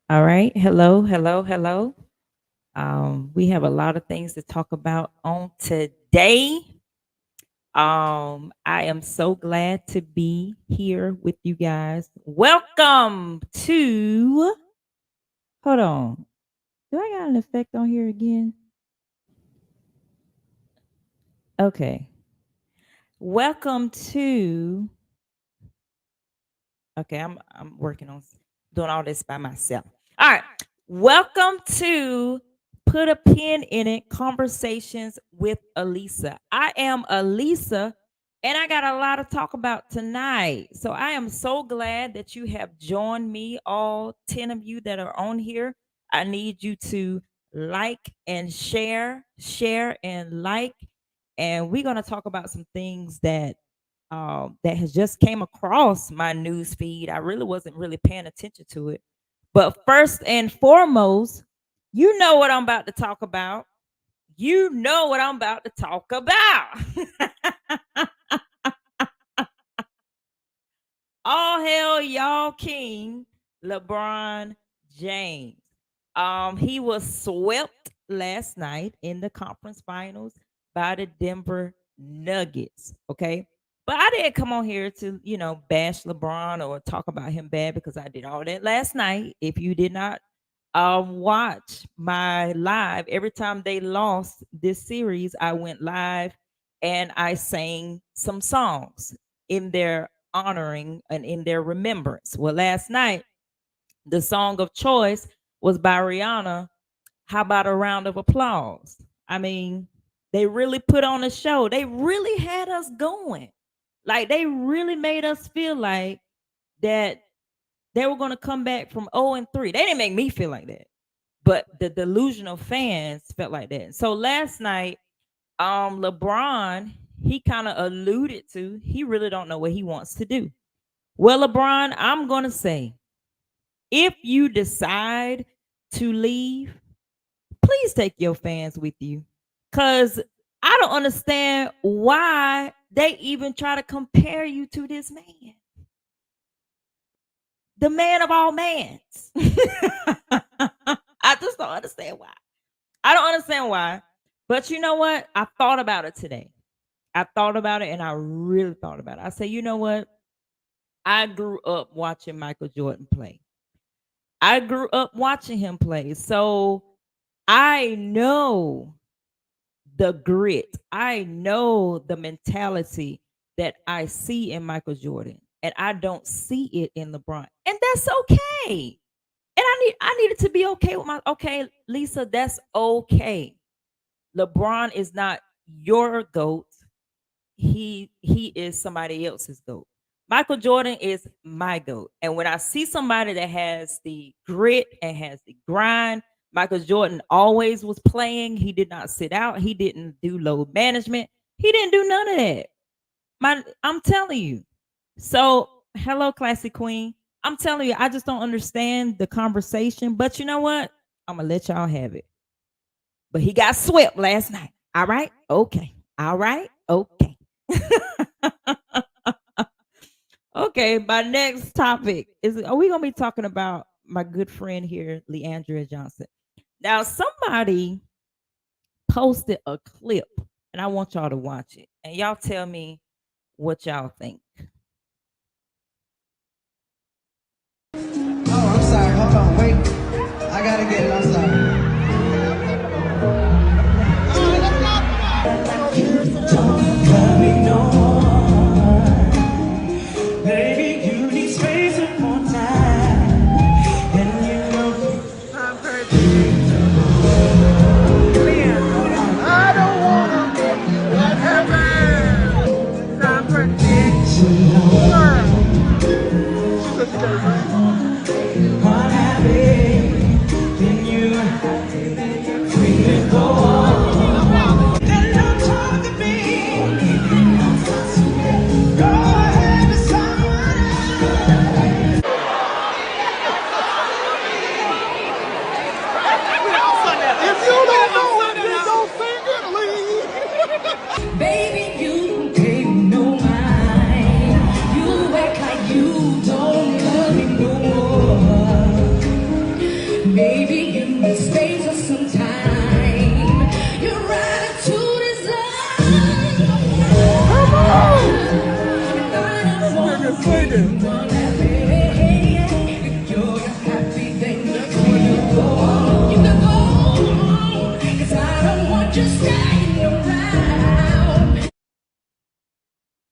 All right. Hello, hello, hello. We have a lot of things to talk about on today. I am so glad to be here with you guys. Welcome to. Hold on. Do I got an effect on here again? Okay. Welcome to. Okay, I'm working on doing all this by myself. All right. Welcome to Put a Pin in It Conversations with Elisa. I am Elisa and I got a lot to talk about tonight. So I am so glad that you have joined me, all 10 of you that are on here. I need you to like and share and like. And we're going to talk about some things that has just came across my news feed. I really wasn't really paying attention to it. But first and foremost, you know what I'm about to talk about. You know what I'm about to talk about. All hell y'all king, LeBron James. He was swept last night in the conference finals by the Denver Nuggets. Okay. But I didn't come on here to, bash LeBron or talk about him bad because I did all that last night. If you did not watch my live, every time they lost this series, I went live and I sang some songs in their honoring and in their remembrance. Well, last night, the song of choice was by Rihanna. How about a round of applause? I mean, they really put on a show. They really had us going. Like they really made us feel like that they were going to come back from 0-3. They didn't make me feel like that. But the delusional fans felt like that. So last night, LeBron, he kind of alluded to he really don't know what he wants to do. Well, LeBron, I'm going to say if you decide to leave, please take your fans with you. Because I don't understand why they even try to compare you to this man, the man of all mans. I just don't understand why. I don't understand why. But you know what? I thought about it today. I thought about it and I really thought about it. I say, you know what? I grew up watching Michael Jordan play. I grew up watching him play. So I know the grit. I know the mentality that I see in Michael Jordan. And I don't see it in LeBron. And that's okay. And I needed to be okay with my okay, Lisa, that's okay. LeBron is not your GOAT. He is somebody else's GOAT. Michael Jordan is my GOAT. And when I see somebody that has the grit and has the grind, Michael Jordan always was playing. He did not sit out. He didn't do load management. He didn't do none of that. I'm telling you. So, hello, classy queen. I'm telling you, I just don't understand the conversation. But you know what? I'm gonna let y'all have it. But he got swept last night. All right. Okay. All right. Okay. Okay, my next topic is are we gonna be talking about my good friend here, Leandria Johnson. Now, somebody posted a clip and I want y'all to watch it. And y'all tell me what y'all think. Oh, I'm sorry. Hold on. Wait. I gotta get it. I'm sorry. Coming on. Baby, you need space and more time. And you know I'm predictable. I don't wanna make you unhappy. I'm predictable. Unhappy. Then you free to go. And don't talk to me. Go ahead to someone else. If you don't know it, then don't sing it, leave. Baby, you pay no mind. You act like you don't love me no more. Maybe you need space or some time. Your attitude is just staying around.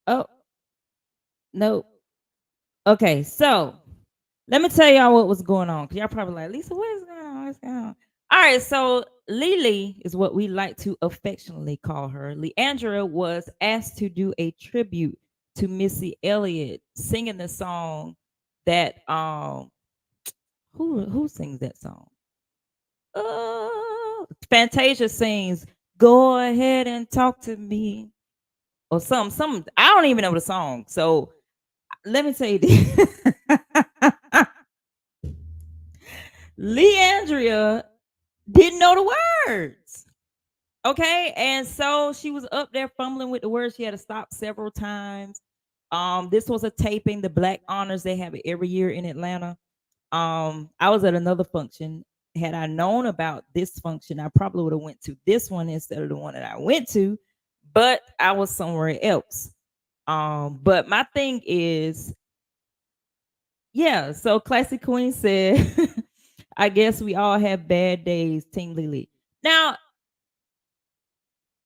Oh, no. Okay, so let me tell y'all what was going on. Cause y'all probably like, Lisa, what is going on? What's going on? All right, so Lily is what we like to affectionately call her. Leandra was asked to do a tribute to Missy Elliott, singing the song that who sings that song? Fantasia sings "Go Ahead and Talk to Me" or some. I don't even know the song. So let me tell you this. Leandria didn't know the words. Okay. And so she was up there fumbling with the words. She had to stop several times. This was a taping, the Black Honors, they have it every year in Atlanta. I was at another function. Had I known about this function, I probably would have went to this one instead of the one that I went to, but I was somewhere else. But my thing is, yeah, so Classic Queen said, I guess we all have bad days, Team Lily. Now,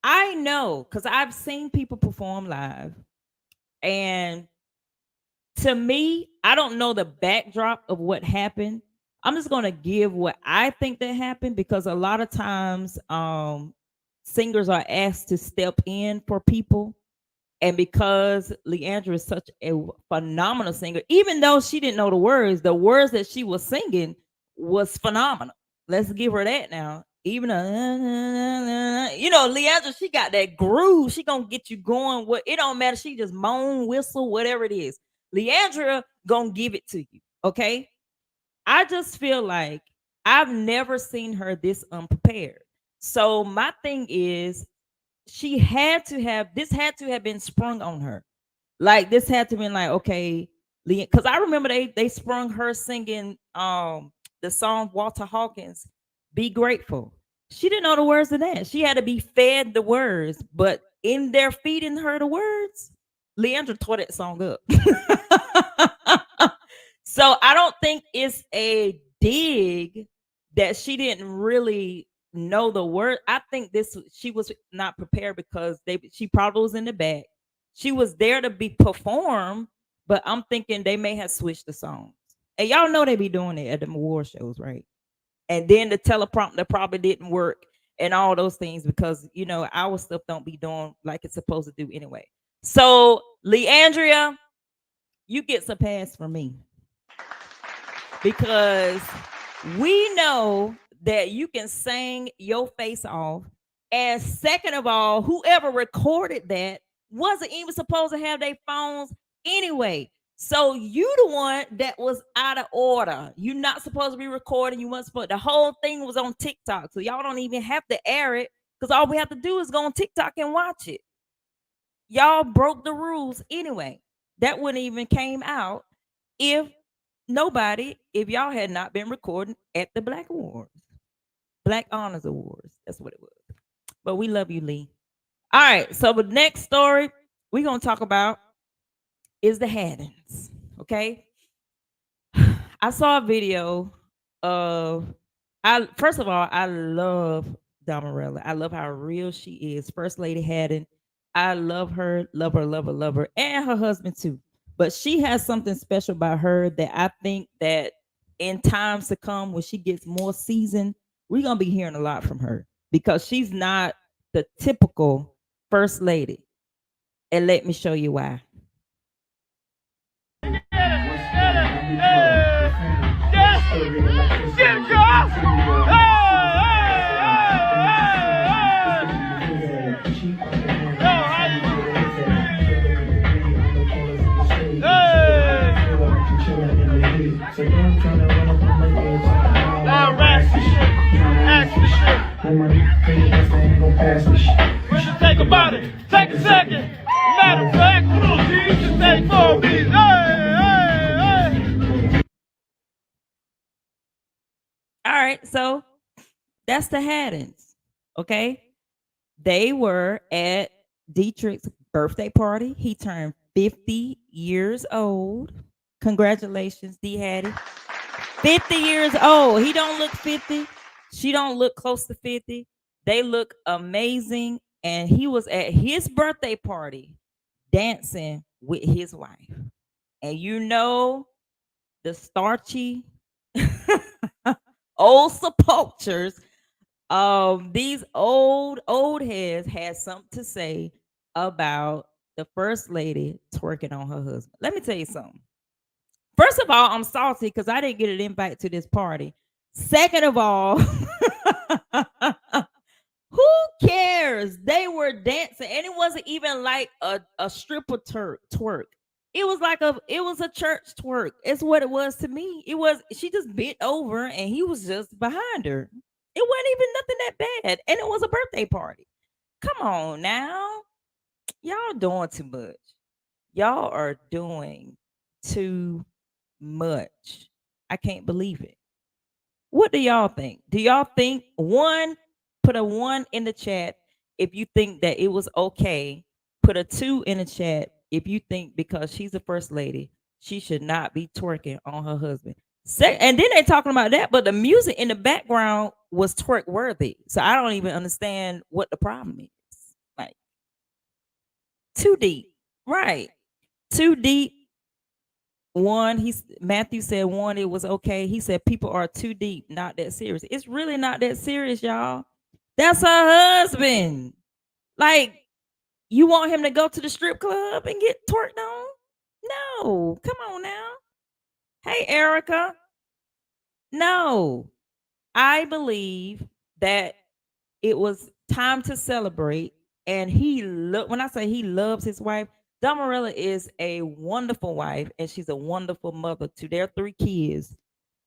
I know because I've seen people perform live, and to me, I don't know the backdrop of what happened. I'm just gonna give what I think that happened because a lot of times singers are asked to step in for people. And because Leandra is such a phenomenal singer, even though she didn't know the words that she was singing was phenomenal. Let's give her that now. Even Leandra, she got that groove. She gonna get you going. What it don't matter. She just moan, whistle, whatever it is. Leandra gonna give it to you. Okay. I just feel like I've never seen her this unprepared. So my thing is she had to have this had to have been sprung on her. Like this had to been like, okay, because I remember they sprung her singing the song Walter Hawkins, Be Grateful. She didn't know the words of that. She had to be fed the words, but in their feeding her the words, Leandra tore that song up. So I don't think it's a dig that she didn't really know the word. I think this she was not prepared because she probably was in the back. She was there to be performed, but I'm thinking they may have switched the songs. And y'all know they be doing it at the award shows, right? And then the teleprompter probably didn't work and all those things because our stuff don't be doing like it's supposed to do anyway. So Leandria, you get some pass from me because we know that you can sing your face off. And second of all, whoever recorded that wasn't even supposed to have their phones anyway. So you the one that was out of order. You're not supposed to be recording. You weren't supposed. The whole thing was on TikTok, so y'all don't even have to air it because all we have to do is go on TikTok and watch it. Y'all broke the rules anyway. That wouldn't even came out if if y'all had not been recording at the Black Awards, Black Honors Awards. That's what it was. But we love you, Lee. All right. So the next story we're gonna talk about is the Haddons. Okay. I saw a video of I first of all, I love Damarella. I love how real she is. First Lady Haddon. I love her, love her, love her, love her, and her husband too. But she has something special about her that I think that in times to come when she gets more seasoned, we're gonna be hearing a lot from her because she's not the typical first lady. And let me show you why. What you think about it? Take a second. Matter of fact, you can take 4 beats. All right, so that's the Haddons. Okay. They were at Dietrich's birthday party. He turned 50 years old. Congratulations, D Hattie. 50 years old. He don't look 50. She don't look close to 50. They look amazing. And he was at his birthday party dancing with his wife. And you know the starchy old sepulchres. These old heads had something to say about the first lady twerking on her husband. Let me tell you something. First of all, I'm salty because I didn't get an invite to this party. Second of all, who cares? They were dancing, and it wasn't even like a stripper twerk. It was a church twerk. It's what it was to me. It was she just bent over and he was just behind her. It wasn't even nothing that bad. And it was a birthday party. Come on now. Y'all doing too much. Y'all are doing too much. I can't believe it. What do y'all think? Do y'all think put a 1 in the chat if you think that it was okay. Put a 2 in the chat if you think because she's the first lady, she should not be twerking on her husband. And then they talking about that, but the music in the background was twerk worthy. So I don't even understand what the problem is. Like too deep. Right. Too deep. Matthew said 1, it was okay. He said people are too deep, not that serious. It's really not that serious, y'all. That's her husband. Like, you want him to go to the strip club and get twerked on? No. Come on now. Hey, Erica. No. I believe that it was time to celebrate. And when I say he loves his wife, Damarella is a wonderful wife and she's a wonderful mother to their 3 kids.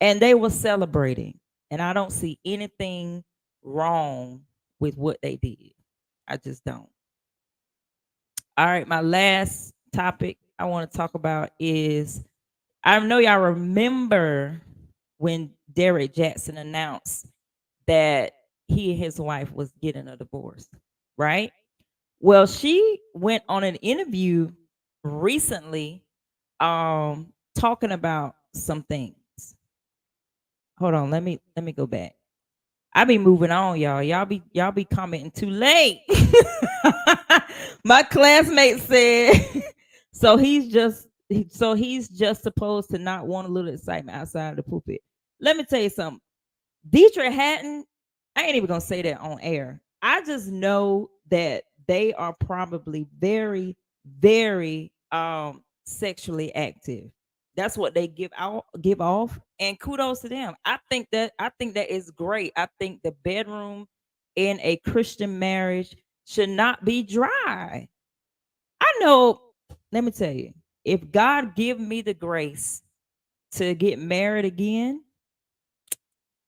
And they were celebrating. And I don't see anything wrong with what they did. I just don't. All right, my last topic I want to talk about is I know y'all remember when Derek Jackson announced that he and his wife was getting a divorce, right? Well, she went on an interview recently talking about some things. Hold on, let me go back. I be moving on, y'all. Y'all be commenting too late. My classmate said he's just supposed to not want a little excitement outside of the pulpit. Let me tell you something. Dietrich Hatton, I ain't even gonna say that on air. I just know that they are probably very, very sexually active. That's what they give off, and kudos to them. I think that is great. I think the bedroom in a Christian marriage should not be dry. I know, let me tell you, if God give me the grace to get married again,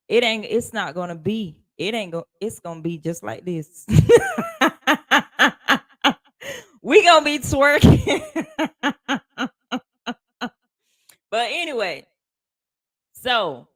it's not gonna be, it's gonna be just like this. We gonna be twerking. But anyway, so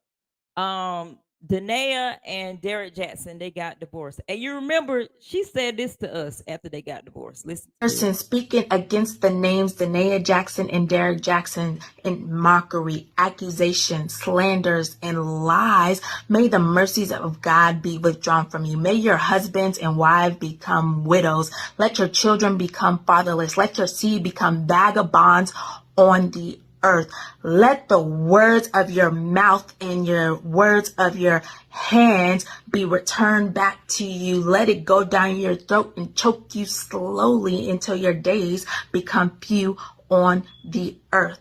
Danae and Derek Jackson, they got divorced. And you remember she said this to us after they got divorced. Listen to Person this. speaking against the names Danae Jackson and Derek Jackson in mockery, accusations, slanders, and lies. May the mercies of God be withdrawn from you. May your husbands and wives become widows. Let your children become fatherless. Let your seed become vagabonds on the earth. Let the words of your mouth and your words of your hands be returned back to you. Let it go down your throat and choke you slowly until your days become few on the earth.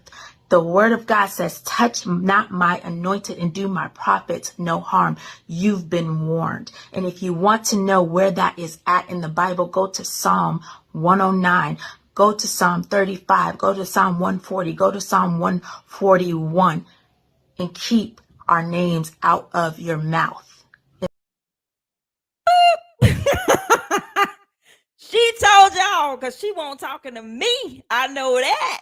The word of God says, touch not my anointed and do my prophets no harm. You've been warned. And if you want to know where that is at in the Bible, go to Psalm 109. Go to Psalm 35, go to Psalm 140, go to Psalm 141, and keep our names out of your mouth. She told y'all because she won't talking to me. I know that.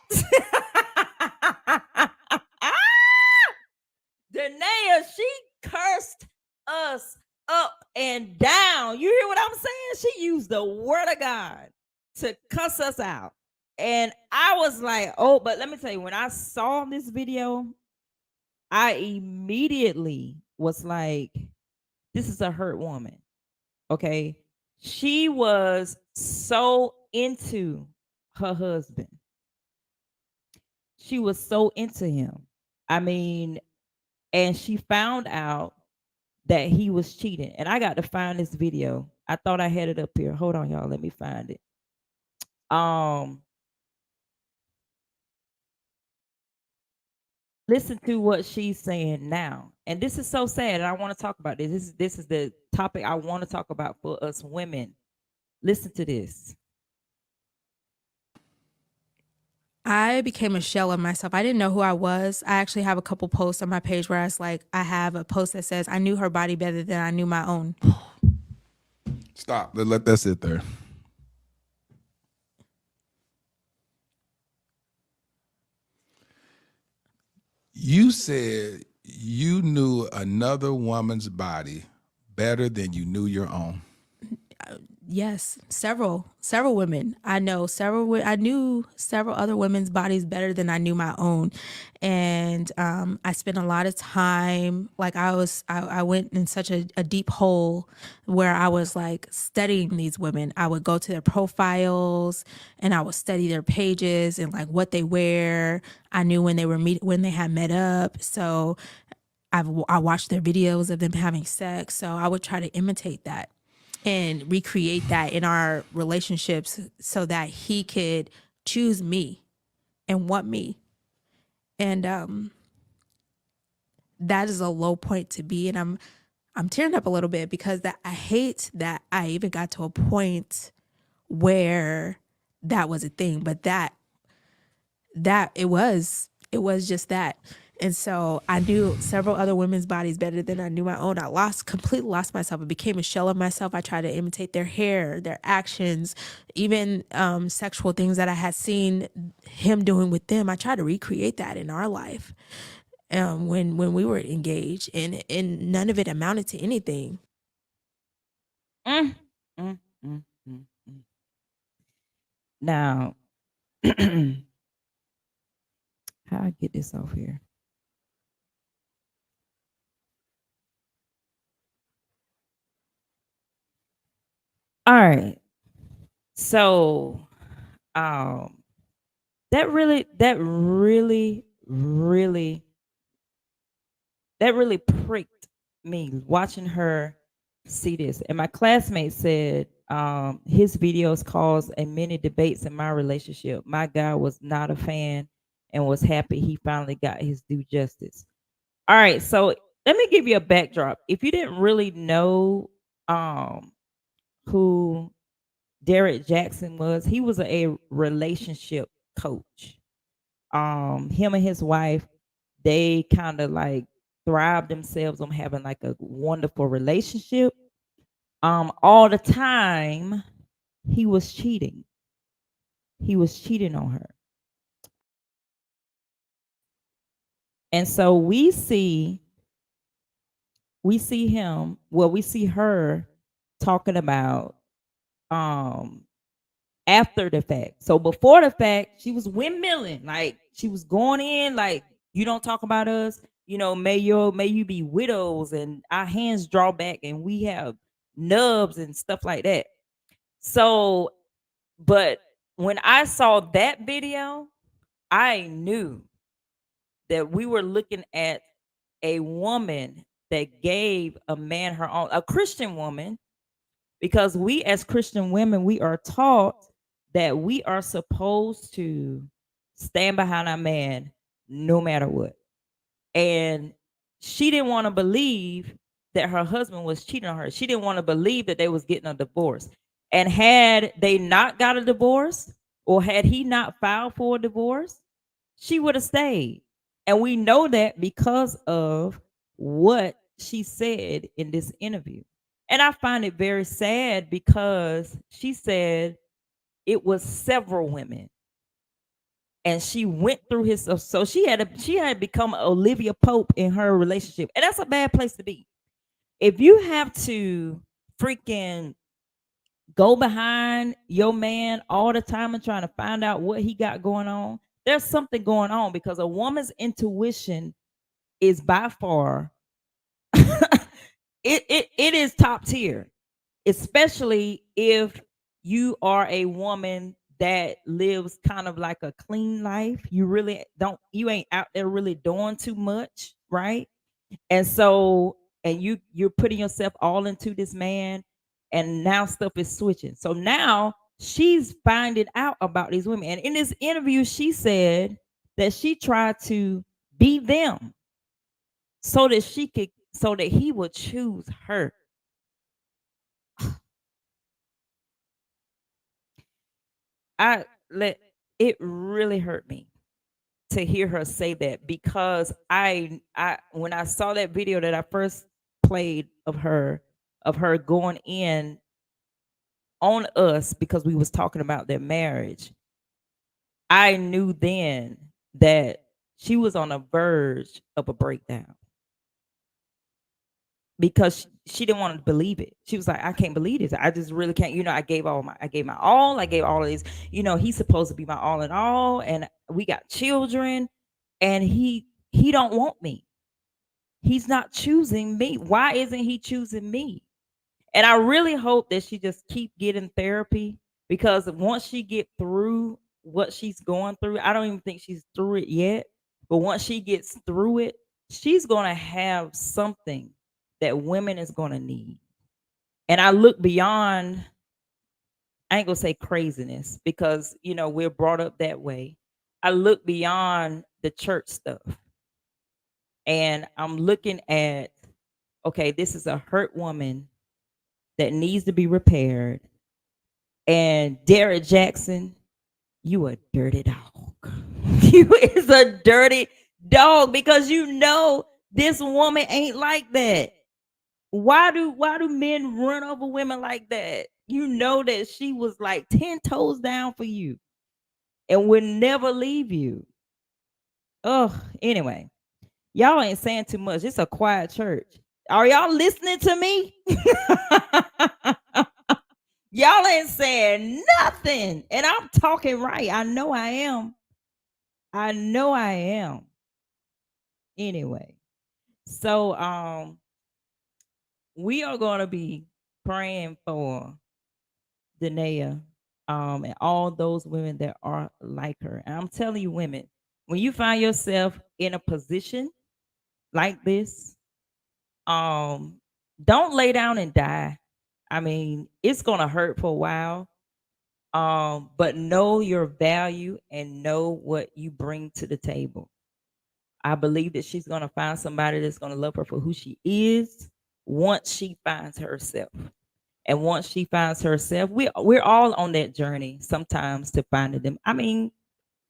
Danae, she cursed us up and down. You hear what I'm saying? She used the word of God to cuss us out. And I was like, oh, but let me tell you, when I saw this video, I immediately was like, this is a hurt woman. Okay. She was so into her husband. She was so into him. I mean, and she found out that he was cheating. And I got to find this video. I thought I had it up here. Hold on, y'all. Let me find it. Um, listen to what she's saying now. And this is so sad. And I want to talk about this. This is the topic I want to talk about for us women. Listen to this. I became a shell of myself. I didn't know who I was. I actually have a couple posts on my page where it's like, I have a post that says, I knew her body better than I knew my own. Stop. Let that sit there. You said you knew another woman's body better than you knew your own. Yes, several women. I knew several other women's bodies better than I knew my own. And I spent a lot of time, like I went in such a deep hole where I was like studying these women. I would go to their profiles and I would study their pages and like what they wear. I knew when they had met up. So I watched their videos of them having sex. So I would try to imitate that and recreate that in our relationships so that he could choose me and want me. And that is a low point to be. And I'm tearing up a little bit because that I hate that I even got to a point where that was a thing, but that it was just that. And so I knew several other women's bodies better than I knew my own. I completely lost myself. I became a shell of myself. I tried to imitate their hair, their actions, even sexual things that I had seen him doing with them. I tried to recreate that in our life when we were engaged, and none of it amounted to anything. Mm, mm, mm, mm, mm. Now, how I get this off here? All right. So, um, that really pricked me watching her see this. And my classmate said, his videos caused a many debates in my relationship. My guy was not a fan and was happy he finally got his due justice. All right, so let me give you a backdrop. If you didn't really know who Derek Jackson was, he was a relationship coach. Him and his wife, they kind of like thrived themselves on having like a wonderful relationship. All the time he was cheating. he was cheating on her. And so we see him, well, we see her talking about um after the fact. So before the fact, she was windmilling, like she was going in, like, you don't talk about us, may you be widows and our hands draw back and we have nubs and stuff like that. So, but when I saw that video, I knew that we were looking at a woman that gave a man her own, a Christian woman, because we as Christian women, we are taught that we are supposed to stand behind our man no matter what. And she didn't want to believe that her husband was cheating on her. She didn't want to believe that they was getting a divorce. And had they not got a divorce, or had he not filed for a divorce, she would have stayed. And we know that because of what she said in this interview. And I find it very sad because she said it was several women, and she went through his, so she had become Olivia Pope in her relationship. And that's a bad place to be. If you have to freaking go behind your man all the time and trying to find out what he got going on, there's something going on, because a woman's intuition is by far it is top tier, especially if you are a woman that lives kind of like a clean life. You really don't, you ain't out there really doing too much, right? And so, and you're putting yourself all into this man, and now stuff is switching. So now she's finding out about these women. And in this interview, she said that she tried to be them so that so that he would choose her. I let it really hurt me to hear her say that, because I when I saw that video that I first played of her going in on us because we was talking about their marriage, I knew then that she was on the verge of a breakdown, because she didn't want to believe it. She was like, I can't believe this. I just really can't. I gave my all. I gave all of this. He's supposed to be my all in all, and we got children, and he don't want me. He's not choosing me. Why isn't he choosing me? And I really hope that she just keep getting therapy, because once she get through what she's going through, I don't even think she's through it yet, but once she gets through it, she's going to have something that women is going to need. And I look beyond, I ain't going to say craziness, because we're brought up that way. I look beyond the church stuff, and I'm looking at, okay, this is a hurt woman that needs to be repaired. And Derek Jackson, you a dirty dog. You is a dirty dog, because this woman ain't like that. Why do men run over women like that? You know that she was like 10 toes down for you and would never leave you. Oh, anyway, y'all ain't saying too much. It's a quiet church. Are y'all listening to me? Y'all ain't saying nothing. And I'm talking right. I know I am. I know I am. Anyway, so we are going to be praying for Danae, and all those women that are like her. And I'm telling you, women, when you find yourself in a position like this, um, don't lay down and die. I mean, it's gonna hurt for a while. But know your value and know what you bring to the table. I believe that she's gonna find somebody that's gonna love her for who she is once she finds herself. And once she finds herself, we're all on that journey sometimes to finding them. I mean,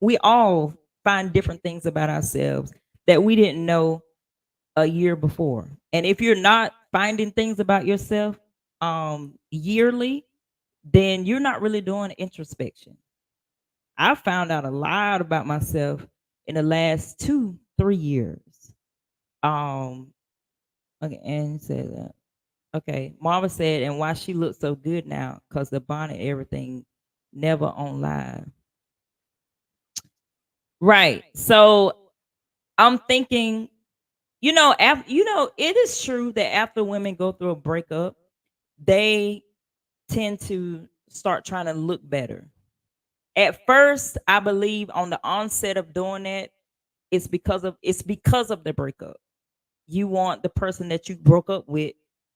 we all find different things about ourselves that we didn't know a year before. And if you're not finding things about yourself yearly, then you're not really doing introspection. I found out a lot about myself in the last 2, 3 years. Um, okay, and he said that. Okay, Marva said, and why she looks so good now, cause the bonnet, everything, never on live. Right. So I'm thinking, it is true that after women go through a breakup, they tend to start trying to look better. At first, I believe on the onset of doing that, it's because of the breakup. You want the person that you broke up with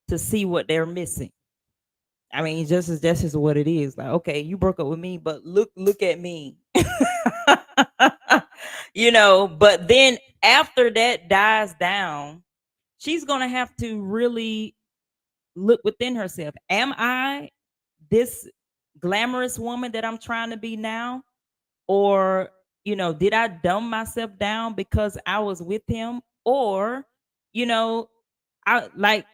to see what they're missing. I mean, that's just what it is. Like, okay, you broke up with me, but look at me. But then after that dies down, she's gonna have to really look within herself. Am I this glamorous woman that I'm trying to be now? Or, did I dumb myself down because I was with him? Or, you know, I like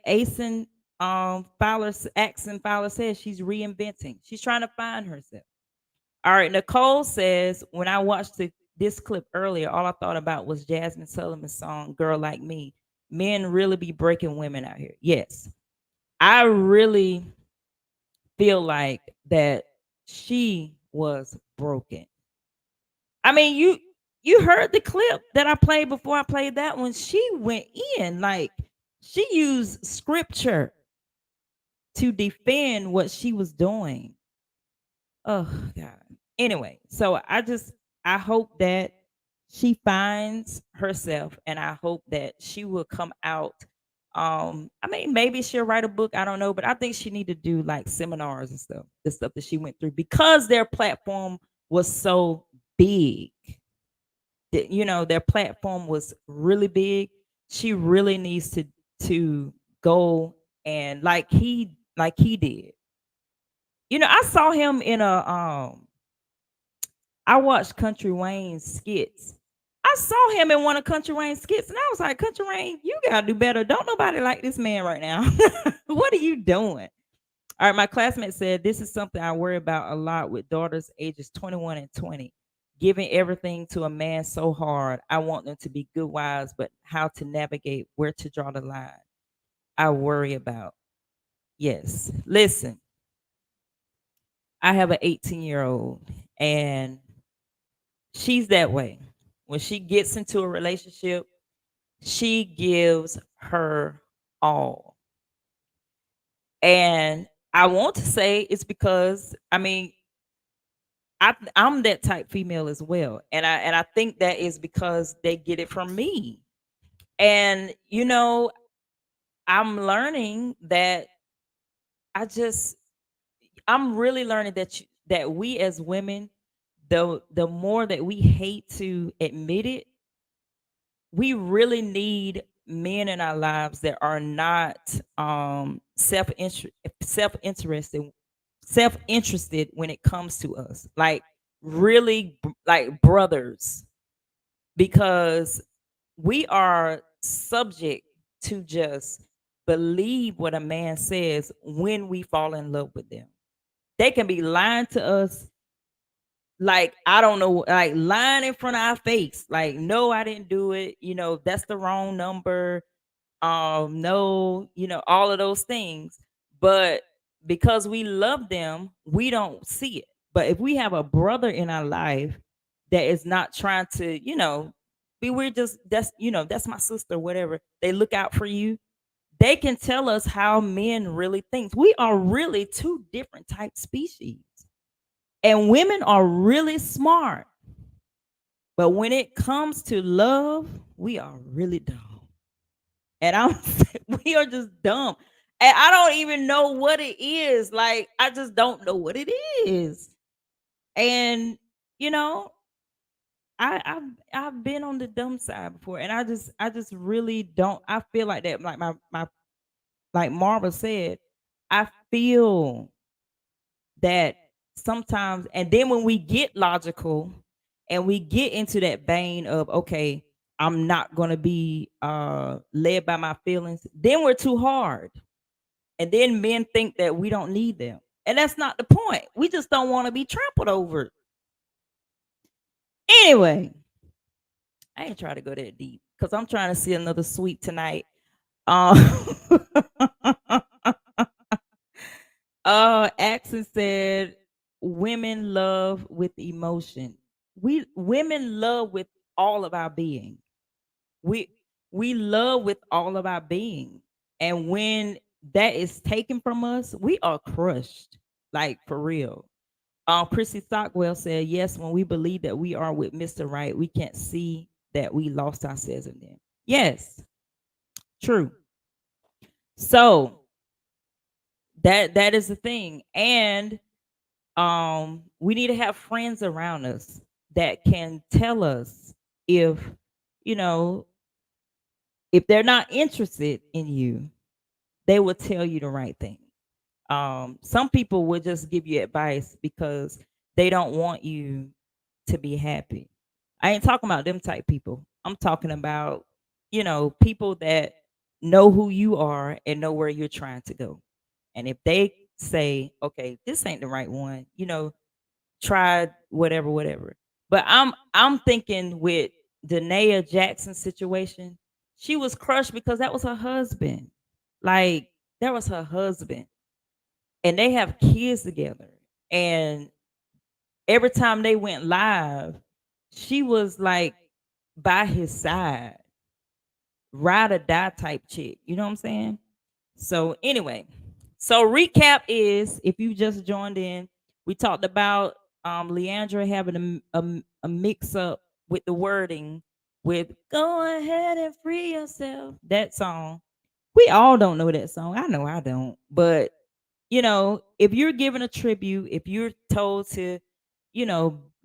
Axon Fowler says, she's reinventing. She's trying to find herself. All right, Nicole says, when I watched this clip earlier, all I thought about was Jasmine Sullivan's song "Girl Like Me." Men really be breaking women out here. Yes, I really feel like that she was broken. I mean, you heard the clip that I played before I played that one. She went in like she used scripture to defend what she was doing. Oh God. Anyway, so I hope that she finds herself, and I hope that she will come out. I mean, maybe she'll write a book. I don't know, but I think she need to do like seminars and stuff, the stuff that she went through, because their platform was so big. Their platform was really big. She really needs to go, and like he did. I saw him in a I watched Country Wayne's skits. I saw him in one of Country Wayne's skits, and I was like, Country Wayne, you gotta do better. Don't nobody like this man right now. What are you doing? All right, my classmate said, this is something I worry about a lot with daughters ages 21 and 20. Giving everything to a man so hard. I want them to be good wives, but how to navigate where to draw the line. I worry about. Yes. Listen, I have an 18-year-old, and she's that way. When she gets into a relationship, she gives her all. And I want to say it's because, I mean, I'm that type female as well. And I think that is because they get it from me. And I'm learning that I just I'm really learning that we as women, the more that we hate to admit it, we really need men in our lives that are not self-interested self-interested when it comes to us, like really like brothers, because we are subject to just believe what a man says when we fall in love with them. They can be lying to us, like, I don't know, like lying in front of our face, like, no, I didn't do it, that's the wrong number, no, all of those things. But because we love them, we don't see it. But if we have a brother in our life that is not trying to, be we're just that's my sister, whatever, they look out for you, they can tell us how men really think. We are really two different type species. And women are really smart. But when it comes to love, we are really dumb. And we are just dumb. And I don't even know what it is. Like, I just don't know what it is. And you know, I've been on the dumb side before, and I just really don't. I feel like that. Like my like Marva said, I feel that sometimes, and then when we get logical and we get into that vein of, okay, I'm not going to be led by my feelings, then we're too hard, and then men think that we don't need them, and that's not the point. We just don't want to be trampled over. Anyway, I ain't trying to go that deep because I'm trying to see another sweet tonight. Um, Accent said, "Women love with emotion. We women love with all of our being. We we love with all of our being, and when that is taken from us, we are crushed, like for real." Prissy Stockwell said, "Yes, when we believe that we are with Mr. Right, we can't see that we lost ourselves in them." Yes, true. So that is the thing, and we need to have friends around us that can tell us if you know if they're not interested in you, they will tell you the right thing. Some people will just give you advice because they don't want you to be happy. I ain't talking about them type people. I'm talking about, people that know who you are and know where you're trying to go. And if they say, okay, this ain't the right one, try whatever, whatever. But I'm thinking with Danae Jackson's situation, she was crushed because that was her husband. Like, that was her husband. And they have kids together. And every time they went live, she was like by his side, ride or die type chick. You know what I'm saying? So anyway, so recap is, if you just joined in, we talked about Leandra having a mix up with the wording with "Go ahead and free yourself." That song, we all don't know that song. I know I don't, but if you're giving a tribute, if you're told to,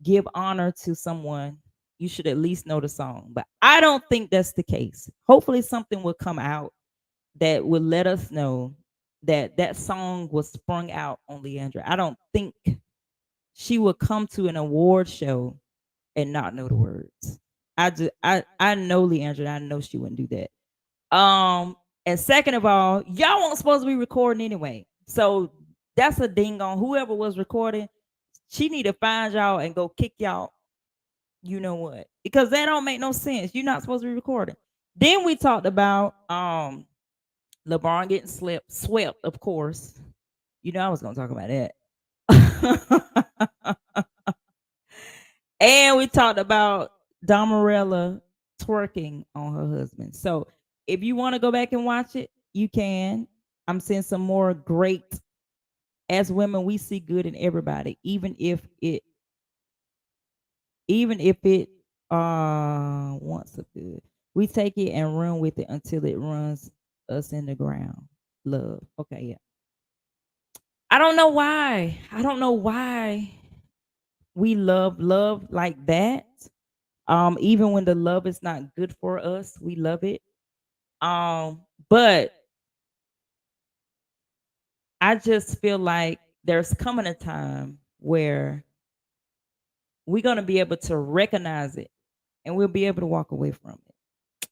give honor to someone, you should at least know the song. But I don't think that's the case. Hopefully, something will come out that will let us know that that song was sprung out on Leandra. I don't think she will come to an award show and not know the words. I know Leandra. I know she wouldn't do that. And second of all, y'all weren't supposed to be recording anyway. So that's a ding on whoever was recording. She need to find y'all and go kick y'all. You know what? Because that don't make no sense. You're not supposed to be recording. Then we talked about LeBron getting swept, of course. You know I was gonna talk about that. And we talked about Damarella twerking on her husband. So if you want to go back and watch it, you can. I'm seeing some more great. As women, we see good in everybody, even if it wants a good. We take it and run with it until it runs us in the ground. Love. Okay, yeah. I don't know why. I don't know why we love like that. Even when the love is not good for us, we love it. But I just feel like there's coming a time where we're gonna be able to recognize it and we'll be able to walk away from it.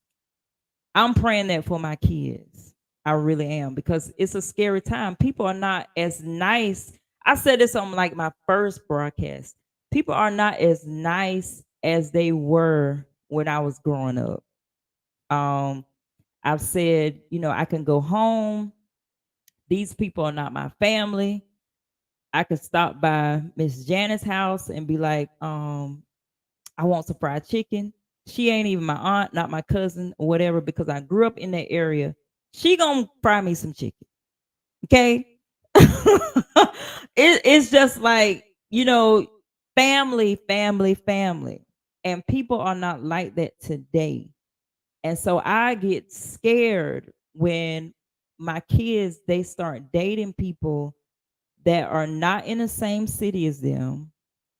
I'm praying that for my kids. I really am, because it's a scary time. People are not as nice. I said this on like my first broadcast. People are not as nice as they were when I was growing up. Um, I've said, I can go home. These people are not my family. I could stop by Miss Janet's house and be like, I want some fried chicken. She ain't even my aunt, not my cousin or whatever, because I grew up in that area. She gonna fry me some chicken. Okay. It's just like, family, family, family. And people are not like that today. And so I get scared when my kids, they start dating people that are not in the same city as them,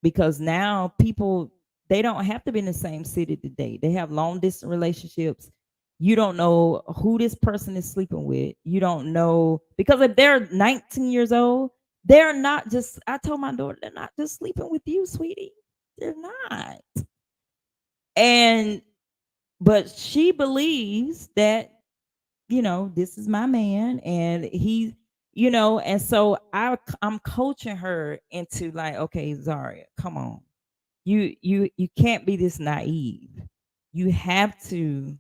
because now people, they don't have to be in the same city to date. They have long distance relationships. You don't know who this person is sleeping with. You don't know, because if they're 19 years old, they're not just, I told my daughter, they're not just sleeping with you, sweetie. They're not. And but she believes that, this is my man, and and so I'm coaching her into like, okay, Zaria, come on. You can't be this naive. You have to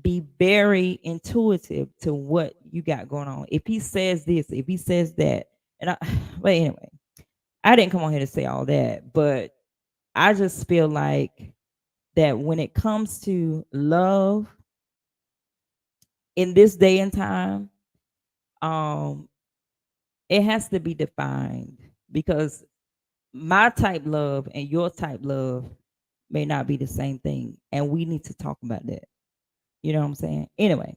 be very intuitive to what you got going on. If he says this, if he says that, and I, but anyway, I didn't come on here to say all that, but I just feel like that when it comes to love in this day and time, um, it has to be defined because my type love and your type love may not be the same thing, and we need to talk about that. You know what I'm saying? Anyway,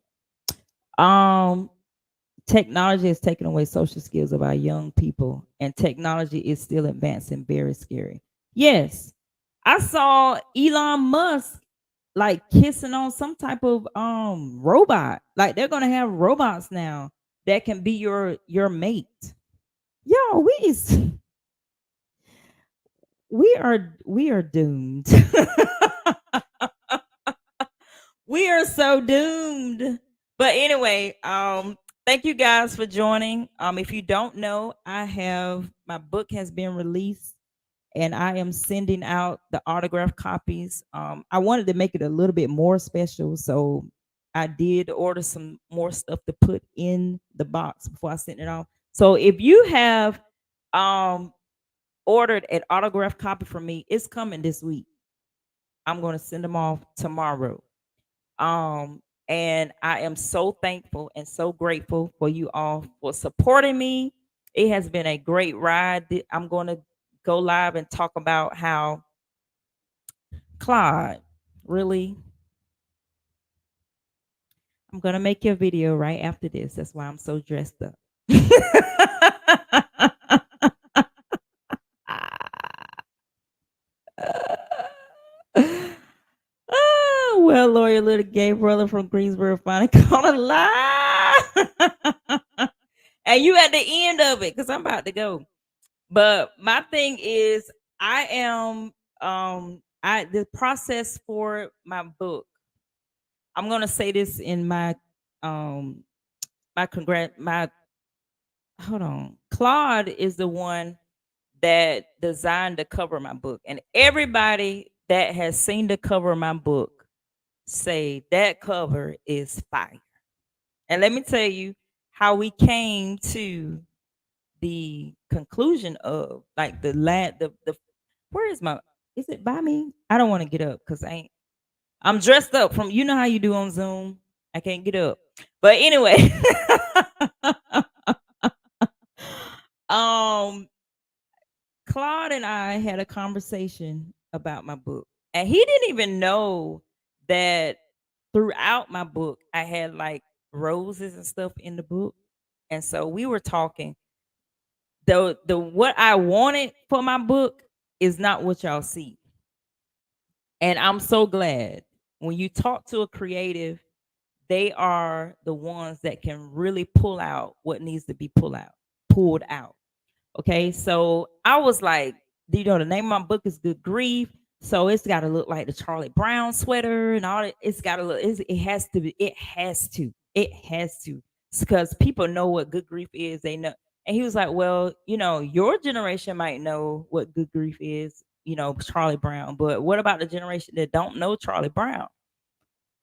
um, technology has taken away social skills of our young people, and technology is still advancing. Very scary. Yes, I saw Elon Musk like kissing on some type of robot. Like they're gonna have robots now that can be your mate. Yo, we are doomed. We are so doomed. But anyway, thank you guys for joining. If you don't know, I have my book has been released and I am sending out the autograph copies. I wanted to make it a little bit more special, so I did order some more stuff to put in the box before I sent it off. So if you have um ordered an autograph copy from me, it's coming this week. I'm going to send them off tomorrow. Um, and I am so thankful and so grateful for you all for supporting me. It has been a great ride. I'm going to go live and talk about how Claude really. I'm going to make your video right after this. That's why I'm so dressed up. Oh, well, lawyer, little gay brother from Greensboro finally caught a lie. And you at the end of it because I'm about to go. But my thing is, I am I the process for my book. I'm gonna say this in um my hold on. Claude is the one that designed the cover of my book, and everybody that has seen the cover of my book say that cover is fire. And let me tell you how we came to the conclusion of like the where is my is it by me? I don't want to get up because I'm dressed up from you know how you do on Zoom. I can't get up. But anyway, um Claude and I had a conversation about my book. And he didn't even know that throughout my book I had like roses and stuff in the book. And so we were talking the what I wanted for my book is not what y'all see. And I'm so glad when you talk to a creative, they are the ones that can really pull out what needs to be pulled out. Okay, so I was like, the name of my book is Good Grief. So it's got to look like the Charlie Brown sweater and all that. It's got to look, it has to be, it has to, because people know what good grief is. They know. And he was like, well, your generation might know what good grief is, Charlie Brown. But what about the generation that don't know Charlie Brown?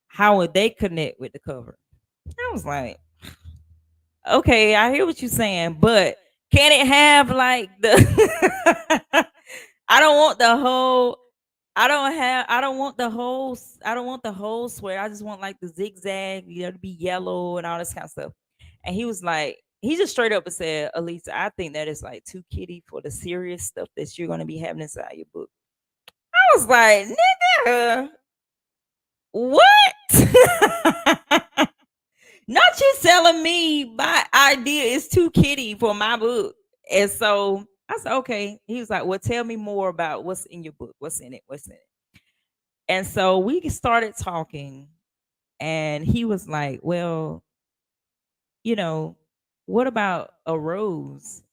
How would they connect with the cover? I was like, okay, I hear what you're saying, but can it have like the I don't want the whole I don't want the whole sweater. I just want like the zigzag, to be yellow and all this kind of stuff. And he was like, he just straight up and said, Elisa, I think that is like too kiddie for the serious stuff that you're gonna be having inside your book. I was like, nigga, what? Not you telling me my idea is too kiddie for my book. And so I said, okay. He was like, well, tell me more about what's in your book. What's in it? What's in it? And so we started talking, and he was like, well, you know, what about a rose?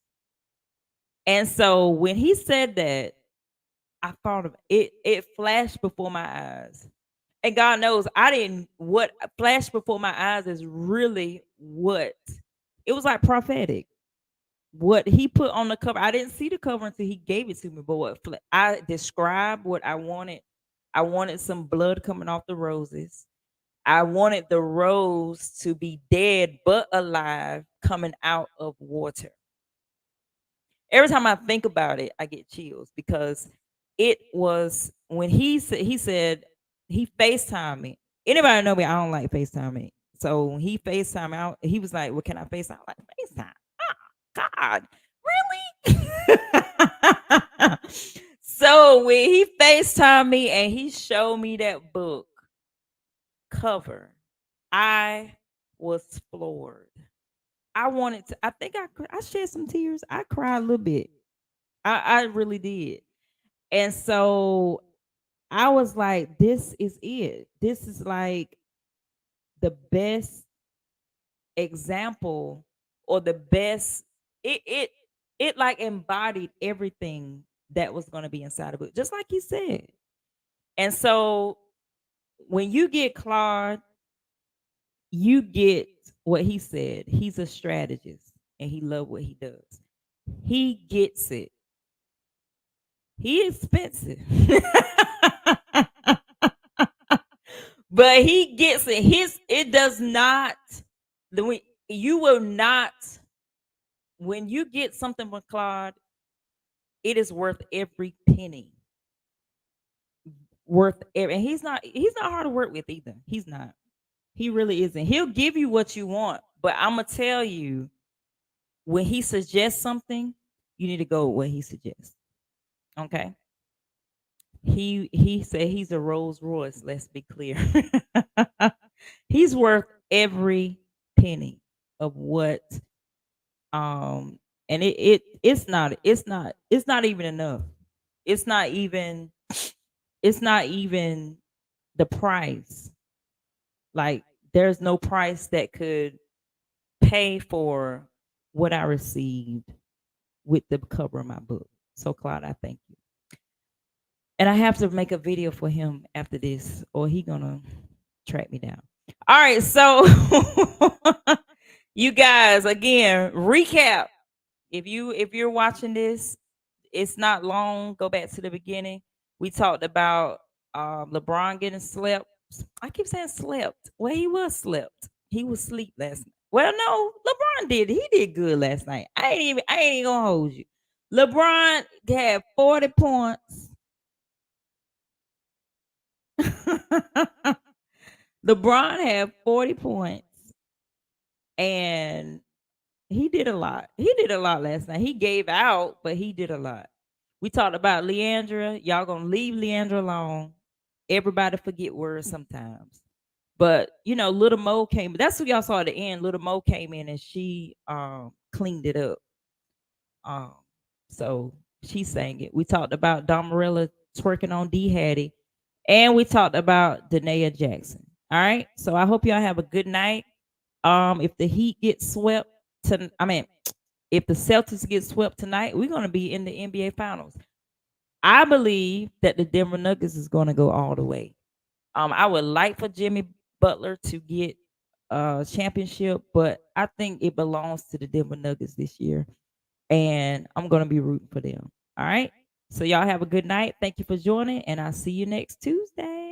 And so when he said that, I thought of it, it flashed before my eyes. And God knows I didn't what flashed before my eyes is really what it was like prophetic. what he put on the cover, I didn't see the cover until he gave it to me. But I described what I wanted. I wanted some blood coming off the roses. I wanted the rose to be dead but alive, coming out of water. Every time I think about it, I get chills because it was when he said he FaceTimed me. Anybody know me? I don't like FaceTime. So when he FaceTime out, he was like, "Well, can I FaceTime?" I'm like, FaceTime. Oh God, really? So when he FaceTime me and he showed me that book cover, I was floored. I wanted to. I think I shed some tears. I cried a little bit. I really did. And so I was like, this is it. This is like the best example or the best it like embodied everything that was going to be inside the book, just like he said. And so when you get Claude, you get what he said. He's a strategist and he loves what he does. He gets it. He expensive. But he gets it. It does not you will not when you get something from Claude, it is worth every penny. And he's not hard to work with either. He's not. He really isn't. He'll give you what you want, but I'm gonna tell you, when he suggests something, you need to go with what he suggests. Okay. He said he's a Rolls Royce, let's be clear. He's worth every penny of what and it's not even enough. It's not even it's not even the price. Like there's no price that could pay for what I received with the cover of my book. So Claude, I thank you. And I have to make a video for him after this, or he gonna track me down. All right, so you guys, again, recap. If you're watching this, it's not long. Go back to the beginning. We talked about LeBron getting slept. I keep saying slept. Well, he was slept. He was asleep last night. Well, no, LeBron did. He did good last night. I ain't even gonna hold you. LeBron had 40 points. LeBron had 40 points and he did a lot. He did a lot last night. He gave out, but he did a lot. We talked about Leandria. Y'all gonna leave Leandria alone. Everybody forget words sometimes. But Little Mo came. That's what y'all saw at the end. Little Mo came in and she cleaned it up. Um, so she sang it. We talked about Marilla twerking on D Hattie. And we talked about Danae Jackson. All right. So I hope y'all have a good night. If the Heat gets swept if the Celtics get swept tonight, we're gonna be in the NBA Finals. I believe that the Denver Nuggets is gonna go all the way. I would like for Jimmy Butler to get a championship, but I think it belongs to the Denver Nuggets this year, and I'm gonna be rooting for them. All right. So y'all have a good night. Thank you for joining, and I'll see you next Tuesday.